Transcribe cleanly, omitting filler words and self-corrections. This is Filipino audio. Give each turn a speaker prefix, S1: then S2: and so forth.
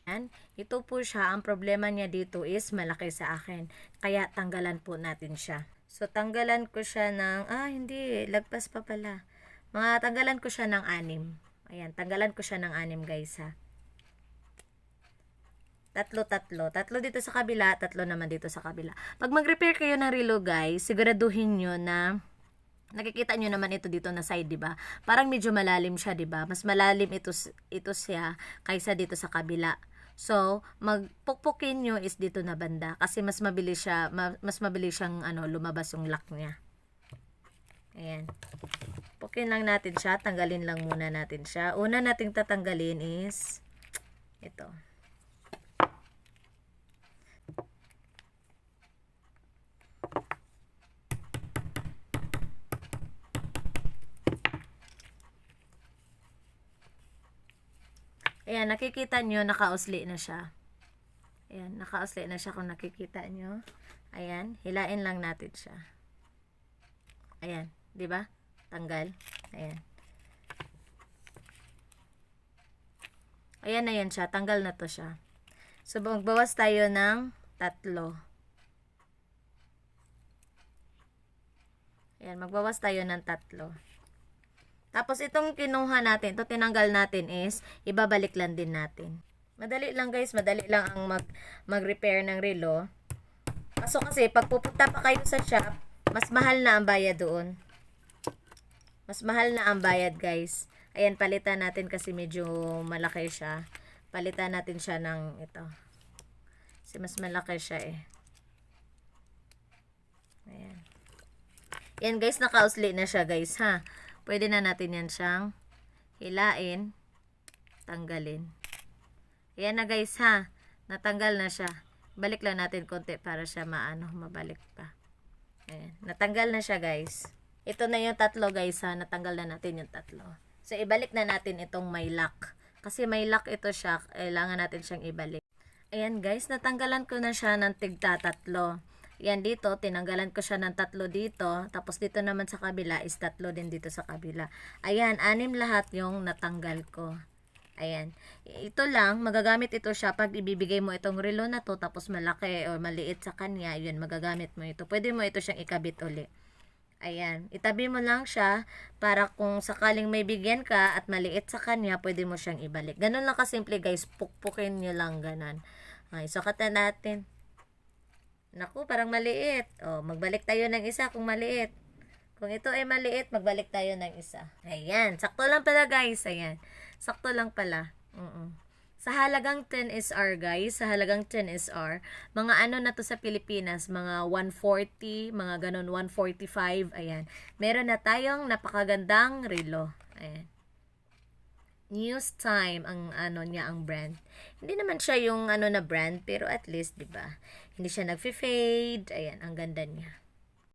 S1: Ayan, ito po siya. Ang problema niya dito is malaki sa akin. Kaya tanggalan po natin siya. So, tanggalan ko siya ng, hindi, lagpas pa pala. Tanggalan ko siya ng 6. Ayan, tanggalan ko siya ng 6 guys ha. Tatlo. Tatlo dito sa kabila, tatlo naman dito sa kabila. Pag mag-repair kayo ng relo guys, siguraduhin nyo na nakikita nyo naman ito dito na side, 'di ba? Parang medyo malalim siya, 'di ba? Mas malalim ito siya kaysa dito sa kabila. So, magpukpukin nyo is dito na banda kasi mas mabilis siyang lumabas yung lock niya. Ayan. Pukin lang natin siya, tanggalin lang muna natin siya. Una nating tatanggalin is ito. Ayan, nakikita nyo, nakausli na siya. Ayan, nakausli na siya kung nakikita nyo. Ayan, hilain lang natin siya. Ayan, di ba? Tanggal. Ayan. Ayan na yan siya, tanggal na to siya. So, magbawas tayo ng 3. Ayan, magbawas tayo ng 3. Tapos itong kinuha natin, ito tinanggal natin is, ibabalik lang din natin. Madali lang guys, madali lang ang mag-repair ng relo. Kaso kasi, pag pupunta pa kayo sa shop, mas mahal na ang bayad doon. Mas mahal na ang bayad guys. Ayan, palitan natin kasi medyo malaki siya. Palitan natin siya ng ito. Kasi mas malaki siya eh. Ayan. Yan guys, nakausli na siya guys ha. Pwede na natin yan siyang hilain, tanggalin. Ayan na guys ha, natanggal na siya. Balik lang natin konti para siya mabalik pa. Ayan, natanggal na siya guys. Ito na yung 3 guys ha, natanggal na natin yung 3. So ibalik na natin itong may lock. Kasi may lock ito siya, kailangan natin siyang ibalik. Ayan guys, natanggalan ko na siya ng tigta 3. Yan dito, tinanggalan ko siya ng 3 dito. Tapos dito naman sa kabila is 3 din dito sa kabila. Ayan, 6 lahat yung natanggal ko. Ayan. Ito lang, magagamit ito siya pag ibibigay mo itong relo na to. Tapos malaki o maliit sa kanya. Yun, magagamit mo ito. Pwede mo ito siyang ikabit uli. Ayan. Itabi mo lang siya para kung sakaling may bigyan ka at maliit sa kanya, pwede mo siyang ibalik. Ganun lang kasimple guys. Pukpukin nyo lang ganan. Okay, sukat na natin. Naku, parang maliit. O, magbalik tayo ng isa kung maliit. Kung ito ay maliit, magbalik tayo ng isa. Ayan, sakto lang pala guys. Ayan, sakto lang pala. Sa halagang 10 SR guys, sa halagang 10 SR, mga ano na to sa Pilipinas, mga 140, mga ganun, 145. Ayan, meron na tayong napakagandang relo. Ayan. News Time ang ang brand. Hindi naman siya yung na brand, pero at least 'di ba? Hindi siya nagfe-fade. Ayan, ang ganda niya.